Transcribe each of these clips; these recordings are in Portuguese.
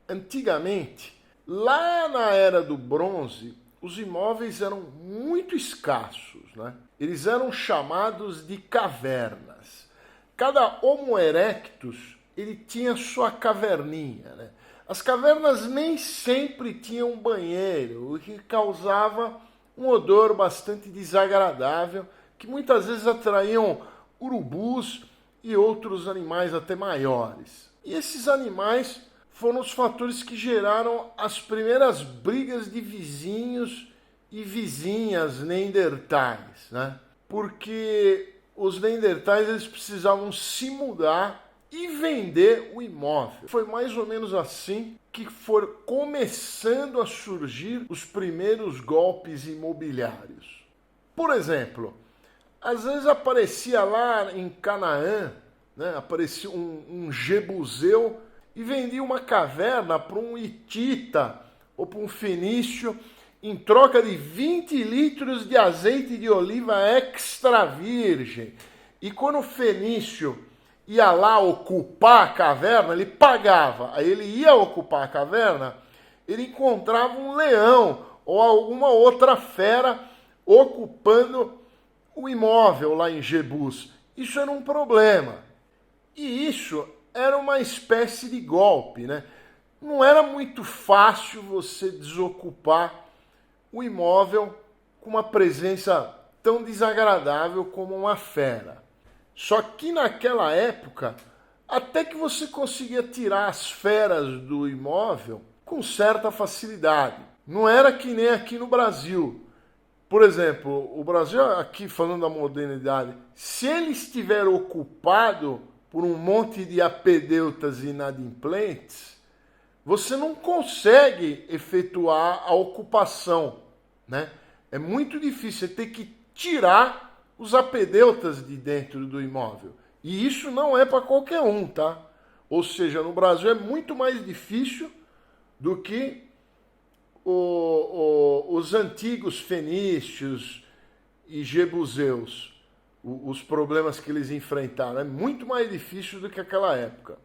Antigamente, lá na Era do Bronze, os imóveis eram muito escassos, né? Eles eram chamados de cavernas. Cada Homo erectus, ele tinha sua caverninha, né? As cavernas nem sempre tinham banheiro, o que causava um odor bastante desagradável, que muitas vezes atraíam urubus e outros animais até maiores. E esses animais foram os fatores que geraram as primeiras brigas de vizinhos e vizinhas neandertais, né? Porque os neandertais eles precisavam se mudar e vender o imóvel. Foi mais ou menos assim que foram começando a surgir os primeiros golpes imobiliários. Por exemplo, às vezes aparecia lá em Canaã, né, aparecia um jebuseu e vendia uma caverna para um hitita ou para um fenício em troca de 20 litros de azeite de oliva extra virgem. E quando o fenício ia lá ocupar a caverna, ele pagava. Aí ele ia ocupar a caverna, ele encontrava um leão ou alguma outra fera ocupando o imóvel lá em Jebus. Isso era um problema. E isso era uma espécie de golpe, né? Não era muito fácil você desocupar o imóvel com uma presença tão desagradável como uma fera. Só que naquela época, até que você conseguia tirar as feras do imóvel com certa facilidade. Não era que nem aqui no Brasil. Por exemplo, o Brasil, aqui falando da modernidade, se ele estiver ocupado por um monte de apedeutas inadimplentes, você não consegue efetuar a ocupação, né? É muito difícil, você tem que tirar os apedeutas de dentro do imóvel. E isso não é para qualquer um, tá? Ou seja, no Brasil é muito mais difícil do que os antigos fenícios e jebuseus, os problemas que eles enfrentaram. É muito mais difícil do que aquela época.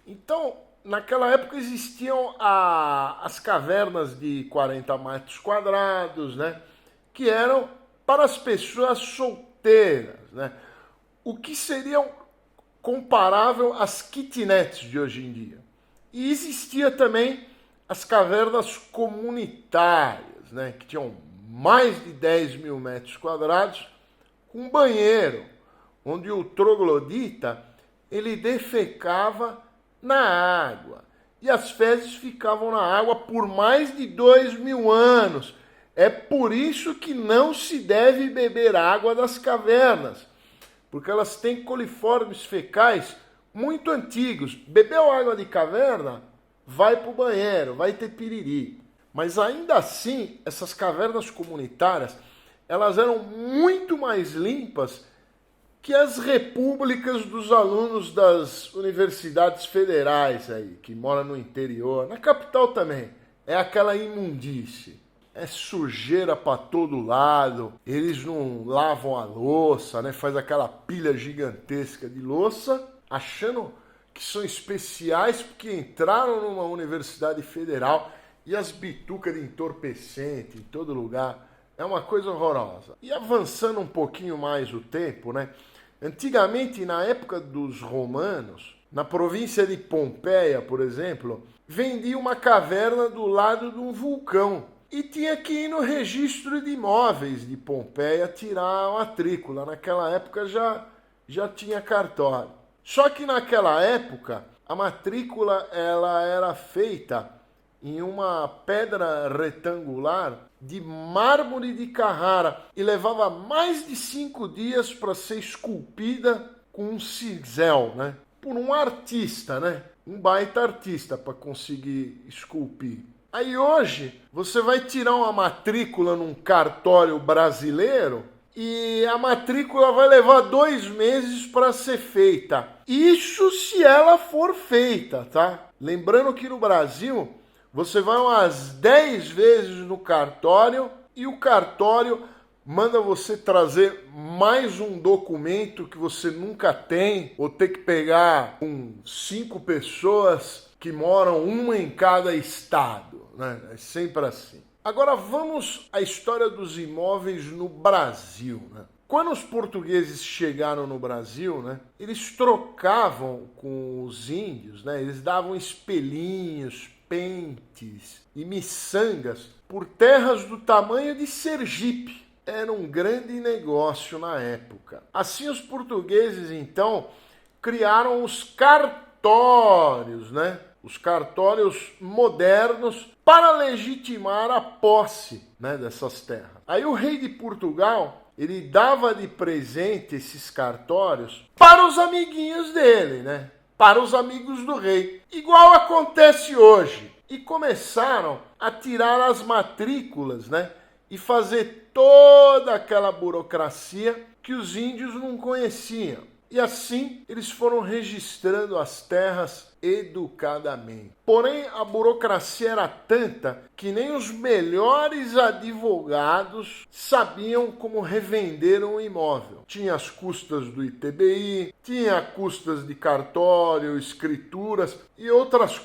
Então, naquela época existiam as cavernas de 40 metros quadrados, né? Que eram para as pessoas solteiras, né? O que seria comparável às kitnets de hoje em dia. E existia também as cavernas comunitárias, né? Que tinham mais de 10 mil metros quadrados, com banheiro, onde o troglodita ele defecava na água. E as fezes ficavam na água por mais de 2.000 anos. É por isso que não se deve beber água das cavernas, porque elas têm coliformes fecais muito antigos. Bebeu água de caverna, vai para o banheiro, vai ter piriri. Mas ainda assim, essas cavernas comunitárias, elas eram muito mais limpas que as repúblicas dos alunos das universidades federais aí, que moram no interior, na capital também. É aquela imundície. É sujeira para todo lado, eles não lavam a louça, né? Faz aquela pilha gigantesca de louça, achando que são especiais porque entraram numa universidade federal e as bitucas de entorpecente em todo lugar. É uma coisa horrorosa. E avançando um pouquinho mais o tempo, né? Antigamente, na época dos romanos, na província de Pompeia, por exemplo, vendia uma caverna do lado de um vulcão. E tinha que ir no registro de imóveis de Pompeia tirar a matrícula. Naquela época já tinha cartório. Só que naquela época a matrícula ela era feita em uma pedra retangular de mármore de Carrara e levava mais de 5 dias para ser esculpida com um cinzel, né? Por um artista, né? Um baita artista para conseguir esculpir. Aí hoje você vai tirar uma matrícula num cartório brasileiro e a matrícula vai levar 2 meses para ser feita. Isso se ela for feita, tá? Lembrando que no Brasil você vai umas 10 vezes no cartório e o cartório manda você trazer mais um documento que você nunca tem, ou ter que pegar com 5 pessoas que moram uma em cada estado, né? É sempre assim. Agora vamos à história dos imóveis no Brasil, né? Quando os portugueses chegaram no Brasil, né, eles trocavam com os índios, né, eles davam espelhinhos, pentes e miçangas por terras do tamanho de Sergipe. Era um grande negócio na época. Assim, os portugueses, então, criaram os cartórios, né? Os cartórios modernos para legitimar a posse, né, dessas terras. Aí o rei de Portugal, ele dava de presente esses cartórios para os amiguinhos dele, né? Para os amigos do rei. Igual acontece hoje. E começaram a tirar as matrículas, né? E fazer toda aquela burocracia que os índios não conheciam. E assim eles foram registrando as terras educadamente. Porém, a burocracia era tanta que nem os melhores advogados sabiam como revender um imóvel. Tinha as custas do ITBI, tinha custas de cartório, escrituras e outras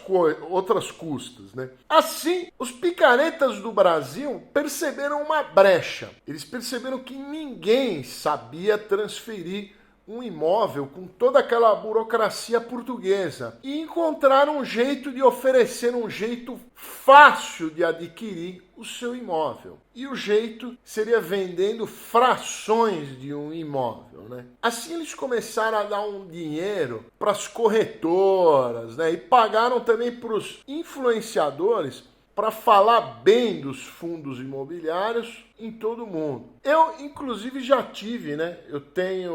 custas, né? Assim, os picaretas do Brasil perceberam uma brecha. Eles perceberam que ninguém sabia transferir um imóvel com toda aquela burocracia portuguesa e encontraram um jeito de oferecer um jeito fácil de adquirir o seu imóvel. E o jeito seria vendendo frações de um imóvel, né? Assim eles começaram a dar um dinheiro para as corretoras, né? E pagaram também para os influenciadores para falar bem dos fundos imobiliários em todo o mundo. Eu, inclusive, já tive, né? Eu tenho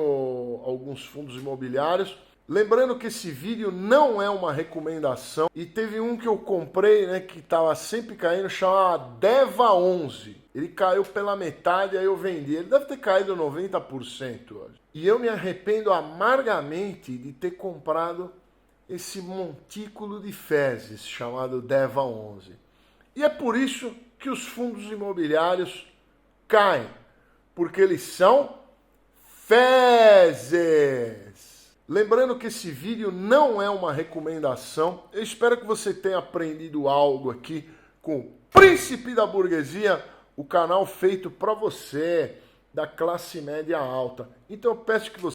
alguns fundos imobiliários. Lembrando que esse vídeo não é uma recomendação. E teve um que eu comprei, né? Que estava sempre caindo, chamava Deva 11. Ele caiu pela metade, aí eu vendi. Ele deve ter caído 90% hoje. E eu me arrependo amargamente de ter comprado esse montículo de fezes chamado Deva 11. E é por isso que os fundos imobiliários caem, porque eles são fezes. Lembrando que esse vídeo não é uma recomendação. Eu espero que você tenha aprendido algo aqui com o Príncipe da Burguesia, o canal feito para você, da classe média alta. Então eu peço que você